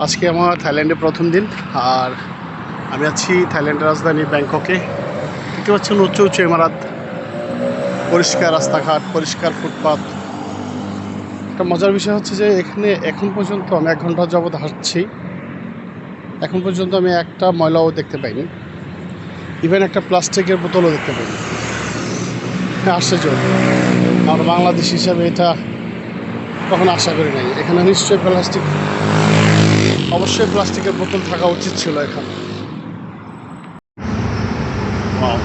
আজকে আমার থাইল্যান্ডে প্রথম দিন। আর আমি আছি থাইল্যান্ডের রাজধানী ব্যাংককে। দেখতে পাচ্ছেন উঁচু উঁচু ইমারত, পরিষ্কার রাস্তাঘাট, পরিষ্কার ফুটপাত। একটা মজার বিষয় হচ্ছে যে এখানে এখন পর্যন্ত আমি 1 ঘন্টা যাবৎ হাঁটছি, এখন পর্যন্ত আমি একটা ময়লাও দেখতে পাইনি, ইভেন একটা প্লাস্টিকের বোতলও দেখতে পাইনি। আশ্চর্য, আর বাংলাদেশ হিসাবে এটা কখনো আশা করি নাই। এখানে নিশ্চয়ই অবশ্যই প্লাস্টিকের বোতল থাকা উচিত ছিল এখানে। Wow.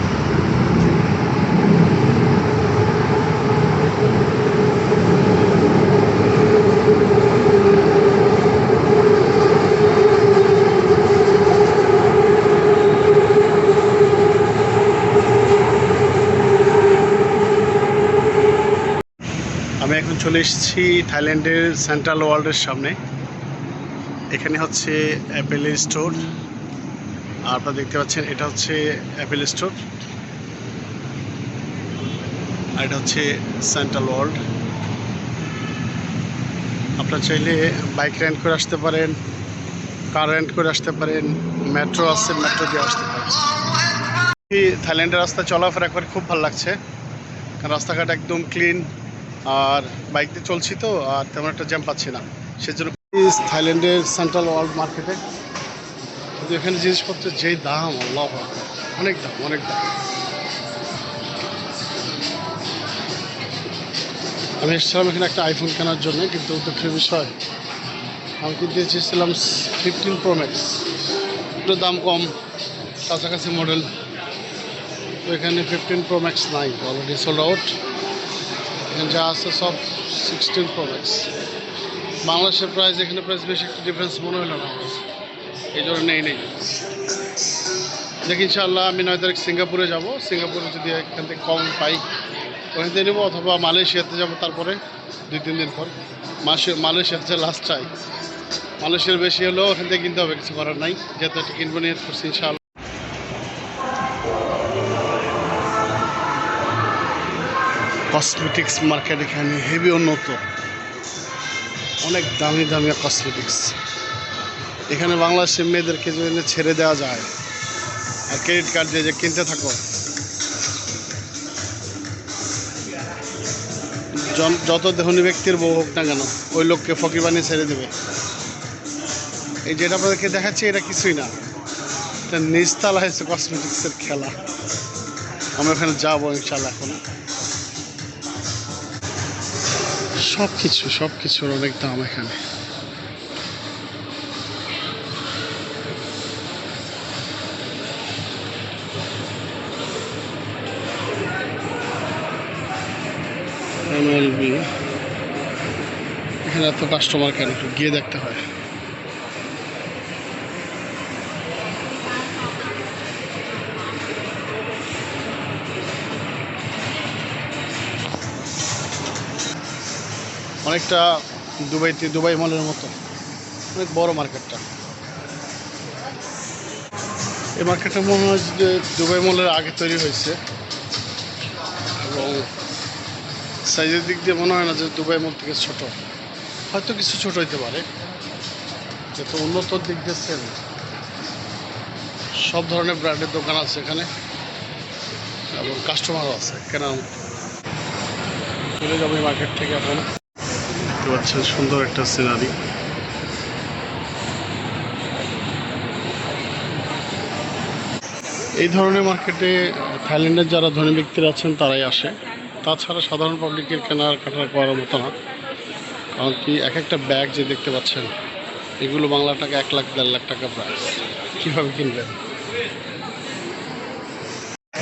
আমি এখন চলে এসেছি থাইল্যান্ডের সেন্ট্রাল ওয়ার্ল্ডের সামনে। এখানে হচ্ছে অ্যাপেল স্টোর, আর আপনারা দেখতে পাচ্ছেন এটা হচ্ছে অ্যাপেল স্টোর, আর এটা হচ্ছে সেন্ট্রাল ওয়ার্ল্ড। আপনারা চাইলে বাইক রেন্ট করে আসতে পারেন, কার রেন্ট করে আসতে পারেন, মেট্রো আছে, মেট্রো দিয়ে আসতে পারেন। থাইল্যান্ডের রাস্তা চলাফেরা করে খুব ভালো লাগছে, কারণ রাস্তাঘাট একদম ক্লিন, আর বাইক দিয়ে চলছি তো আর তেমন একটা জ্যাম পাচ্ছি না, সেজন্য। থাইল্যান্ডের সেন্ট্রাল ওয়ার্ল্ড মার্কেটে কিন্তু এখানে জিনিসপত্রের যেই দাম, আল্লাহ আকবার, অনেক দাম, অনেক দাম। আমি এসেছিলাম এখানে একটা আইফোন কেনার জন্য, কিন্তু দুঃখের বিষয় আমি কিনতে চেয়েছিলাম 15 Pro Max, একটু দাম কম, কাছাকাছি মডেল। তো এখানে 15 Pro Max নাই, অলরেডি সোল্ড আউট। এখানে যা আছে সব 16 Pro Max। বাংলাদেশের প্রাইস এখানে প্রাইস বেশি একটা ডিফারেন্স মনে হলো না আমার, এই জন্য নেই। দেখি ইনশাআল্লাহ আমি 9 তারিখ সিঙ্গাপুরে যাব। সিঙ্গাপুরে যদি এখান থেকে কম পাই ওখান থেকে নেবো, অথবা মালয়েশিয়াতে যাব তারপরে 2-3 দিন পর। মালয়েশিয়াতে লাস্ট চাই, মালয়েশিয়ার বেশি হলেও ওখান থেকে কিনতে হবে, কিছু করার নাই, যেহেতু একটা কিনবো নিয়ে করছি ইনশাআল্লাহ। কসমেটিক্স মার্কেট এখানে হেভি উন্নত, অনেক দামি দামি কসমেটিক্স। এখানে বাংলাদেশের মেয়েদেরকে যদি ছেড়ে দেওয়া যায় আর ক্রেডিট কার্ড দিয়ে যে কিনতে থাকো, যত ধনী ব্যক্তির বউ হোক না কেন ওই লোককে ফকির বানিয়ে ছেড়ে দেবে। এই যেটা আপনাদেরকে দেখাচ্ছি এটা কিছুই না, এটা নিচতলা হয়েছে কসমেটিক্সের খেলা। আমরা ওখানে যাবো ইনশাল্লাহ। এখন সব কিছুর অনেক দাম এখানে। MLB, এখানে এত কাস্টমার কেন, একটু গিয়ে দেখতে হয়। অনেকটা দুবাই মলের মতো, অনেক বড় মার্কেটটা। এই মার্কেটটা মনে হয় যে দুবাই মলের আগে তৈরি হয়েছে, এবং সাইজের দিক দিয়ে মনে হয় না যে দুবাই মল থেকে ছোট, হয়তো কিছু ছোট হইতে পারে। যেহেতু উন্নত দিক দিচ্ছেন, সব ধরনের ব্র্যান্ডের দোকান আছে এখানে, এবং কাস্টমারও আছে কেনার মতো। চলে যাবো এই মার্কেট থেকে। এখন দেখতে পাচ্ছেন সুন্দর একটা সিনারি। এই ধরনের মার্কেটে থাইল্যান্ডের যারা ধনী ব্যক্তিরা আছেন তারাই আসে, তাছাড়া সাধারণ পাবলিকের কেনাকাটা করার মতো না। কারণ কি, এক একটা ব্যাগ যে দেখতে পাচ্ছেন, এগুলো বাংলা টাকা 1 লাখ 1.5 লাখ টাকা প্রাইস, কীভাবে কিনবেন?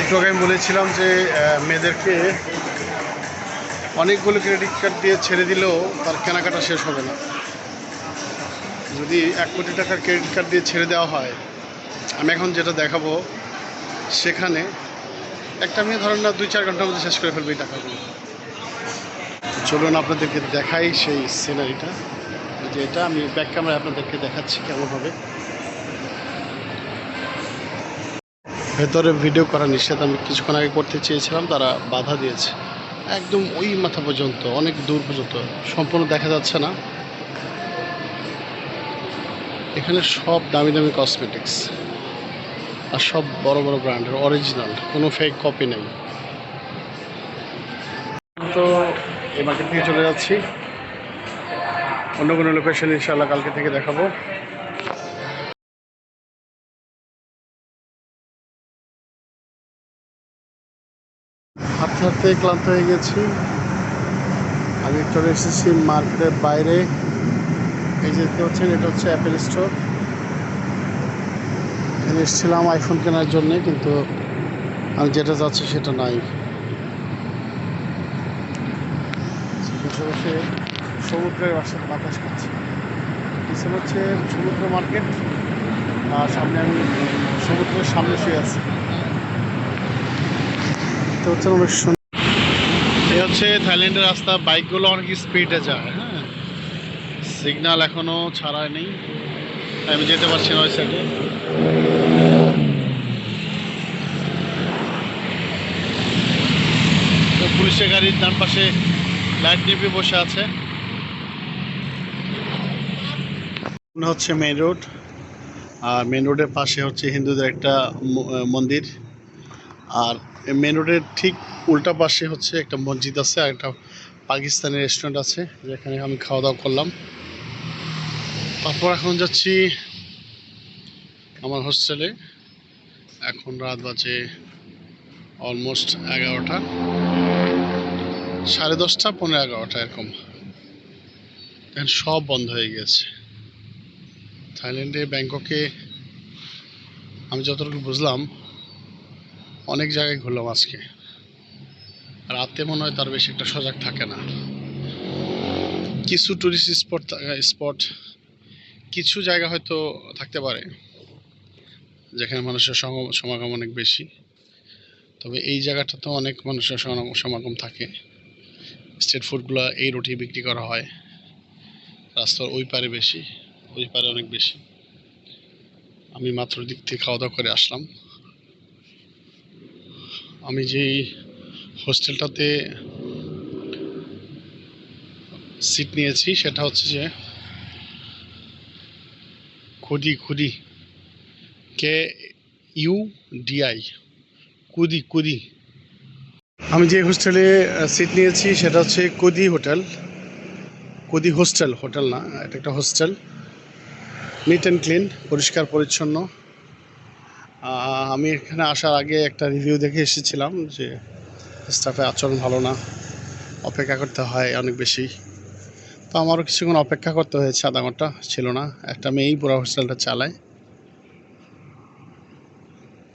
একটু আগে আমি বলেছিলাম যে মেয়েদেরকে অনেকগুলো ক্রেডিট কার্ড দিয়ে ছেড়ে দিলেও তার কেনাকাটা শেষ হবে না। যদি 1 কোটি টাকার ক্রেডিট কার্ড দিয়ে ছেড়ে দেওয়া হয়, আমি এখন যেটা দেখাবো সেখানে একটা মেয়ে ধরেন না 2-4 ঘন্টার মধ্যে শেষ করে ফেলবে এই টাকাগুলো। চলুন আপনাদেরকে দেখাই সেই সিনারিটা, যে এটা আমি ব্যাক ক্যামেরায় আপনাদেরকে দেখাচ্ছি কেমন হবে। ভেতরে ভিডিও করা নিষেধ, আমি কিছুক্ষণ আগে করতে চেয়েছিলাম, তারা বাধা দিয়েছে। একদম ওই মাথা পর্যন্ত, অনেক দূর পর্যন্ত, সম্পূর্ণ দেখা যাচ্ছে না। এখানে সব দামি দামি কসমেটিক্স, আর সব বড় বড় ব্র্যান্ডের, অরিজিনাল, কোনো ফেক কপি নেই। তো এই মার্কেট থেকে চলে যাচ্ছি, অন্য কোনো লোকেশন ইনশাল্লাহ কালকে থেকে দেখাবো। হাঁটতে হাঁটতে ক্লান্ত হয়ে গেছি। আমি চলে এসেছি মার্কেটের বাইরে। এই যে দেখতে পাচ্ছেন, এটা হচ্ছে অ্যাপেল স্টোর। এখানে এসেছিলাম আইফোন কেনার জন্যে, কিন্তু আমি যেটা যাচ্ছি সেটা নাই। বসে বসে সমুদ্রের বাসার বাতাস খাচ্ছি। পিছনে হচ্ছে সমুদ্র মার্কেট, আর সামনে আমি সমুদ্রের সামনে শুয়ে আছি। তো হচ্ছে অনেক সুন্দর। এই হচ্ছে থাইল্যান্ডের রাস্তা। বাইকগুলো অনেক স্পিডে যায়, হ্যাঁ, সিগন্যাল এখনো ছাড়ায় নেই, আমি যেতে পারছি না ওই সাইডে। তো পুলিশের গাড়ির ডান পাশে লাইট নিভে বসে আছে। মনে হচ্ছে মেইন রোড, আর মেইন রোডের পাশে হচ্ছে হিন্দুদের একটা মন্দির, আর মেইন রোডের ঠিক উল্টা পাশে হচ্ছে একটা মসজিদ আছে, আর একটা পাকিস্তানি রেস্টুরেন্ট আছে, যেখানে আমি খাওয়া দাওয়া করলাম। তারপর এখন যাচ্ছি আমার হোস্টেলে। এখন রাত বাজে অলমোস্ট 11টা, 10:30, 11:15 এরকম। এখন সব বন্ধ হয়ে গেছে থাইল্যান্ডে, ব্যাংককে। আমি যতটুকু বুঝলাম, অনেক জায়গায় ঘুরলাম আজকে, রাতে মনে হয় তার বেশি একটা সজাগ থাকে না। কিছু টুরিস্ট স্পট কিছু জায়গা হয়তো থাকতে পারে যেখানে মানুষের সমাগম অনেক বেশি, তবে এই জায়গাটা তো অনেক মানুষের সমাগম থাকে। স্ট্রিট ফুডগুলো এই রুটি বিক্রি করা হয়, রাস্তার ওই পারে বেশি, ওই পারে অনেক বেশি। আমি মাত্র দিক থেকে খাওয়া দাওয়া করে আসলাম। আমি যেই হোস্টেলটাতে সিট নিয়েছি সেটা হচ্ছে যে খুদি KUDI, কুদি। আমি যে হোস্টেলে সিট নিয়েছি সেটা হচ্ছে কুদি হোটেল। কুদি হোস্টেল, হোটেল না, এটা একটা হোস্টেল। নিট অ্যান্ড ক্লিন, পরিষ্কার পরিচ্ছন্ন। আমি এখানে আসার আগে একটা রিভিউ দেখে এসেছিলাম যে স্টাফের আচরণ ভালো না, অপেক্ষা করতে হয় অনেক বেশি। তো আমারও কিছুক্ষণ অপেক্ষা করতে হয়েছে, আধা ঘন্টা ছিল না। একটা মেয়েই পুরো হোস্টেলটা চালায়।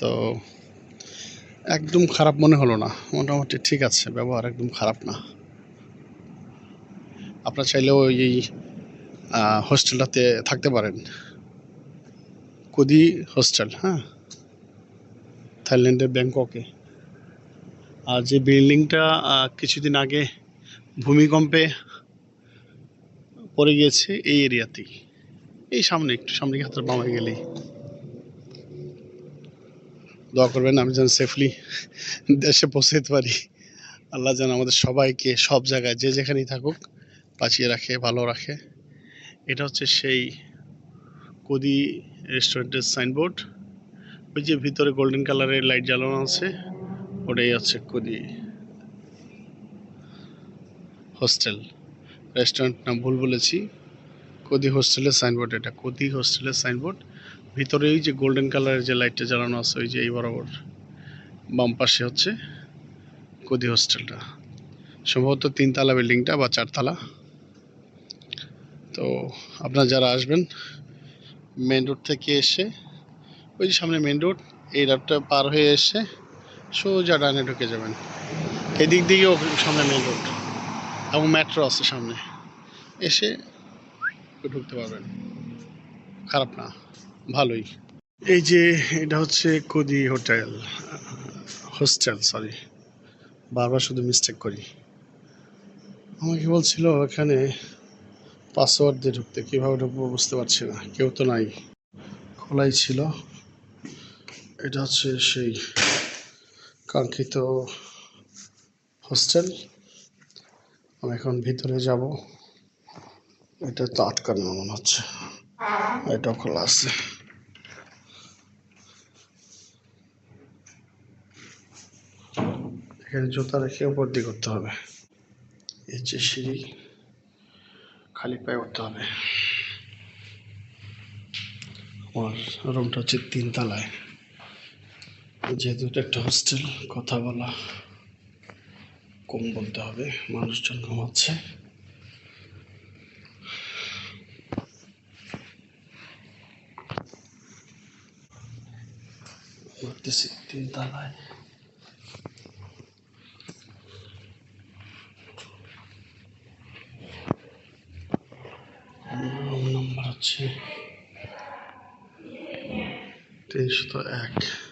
তো একদম খারাপ মনে হলো না, মোটামুটি ঠিক আছে, ব্যবহার একদম খারাপ না। আপনারা চাইলেও এই হোস্টেলটাতে থাকতে পারেন, কুদি হোস্টেল, হ্যাঁ, থাইল্যান্ডের ব্যাংককে। আর যে বিল্ডিংটা কিছুদিন আগে ভূমিকম্পে পড়ে গিয়েছে, এই এরিয়াতেই, এই সামনে, একটু সামনে হাতের বামে গেলেই। দোয়া করবেন আমি যেন সেফলি দেশে পৌঁছাতে পারি। আল্লাহ যেন আমাদের সবাইকে সব জায়গায় যে যেখানেই থাকুক বাঁচিয়ে রাখে, ভালো রাখে। এটা হচ্ছে সেই কুদি রেস্টুরেন্টের সাইনবোর্ড। ওই যে ভিতরে গোল্ডেন কালারের লাইট জ্বালানো আছে, ওটাই হচ্ছে কুদি হোস্টেল। রেস্টুরেন্ট নাম ভুল বলেছি, কুদি হোস্টেলের সাইনবোর্ড, এটা কুদি হোস্টেলের সাইনবোর্ড। ভিতরে ওই যে গোল্ডেন কালারের যে লাইটটা জ্বালানো আছে, ওই যে এই বরাবর বাম পাশে হচ্ছে কুদি হোস্টেলটা। সম্ভবত 3 তলা বিল্ডিংটা বা 4 তলা। তো আপনারা যারা আসবেন, মেন রোড থেকে এসে, ওই যে সামনে মেন রোড, এই রোডটা পার হয়ে এসে সোজা ডানে ঢুকে যাবেন। এদিক দিকেও সামনে মেন রোড এবং মেট্রো আছে সামনে, এসে ঢুকতে পারবেন। খারাপ না, ভালোই। এই যে এটা হচ্ছে কুদি হোটেল, হোস্টেল, সরি, বারবার শুধু মিস্টেক করি। আমাকে বলছিল এখানে পাসওয়ার্ড দিয়ে ঢুকতে, কীভাবে ঢুকবো বুঝতে পারছি না, কেউ তো নাই, খোলাই ছিল। এটা হচ্ছে সেই কাঙ্ক্ষিত হোস্টেল। আমি এখন ভিতরে যাব, এটা তো আটকানো মনে হচ্ছে। এটাও খোলা আছে। এখানে জুতা রেখে উপর দিয়ে করতে হবে। এই যে সিঁড়ি, খালি পায়ে উঠতে হবে। আমার রুমটা হচ্ছে 3 তলায়। যেহেতু এটা একটা হোস্টেল, কথা বলা কম বলতে হবে, মানুষজন ঘুমাচ্ছে। উঠতেছি 3 তলায়। রুম নাম্বার হচ্ছে 301।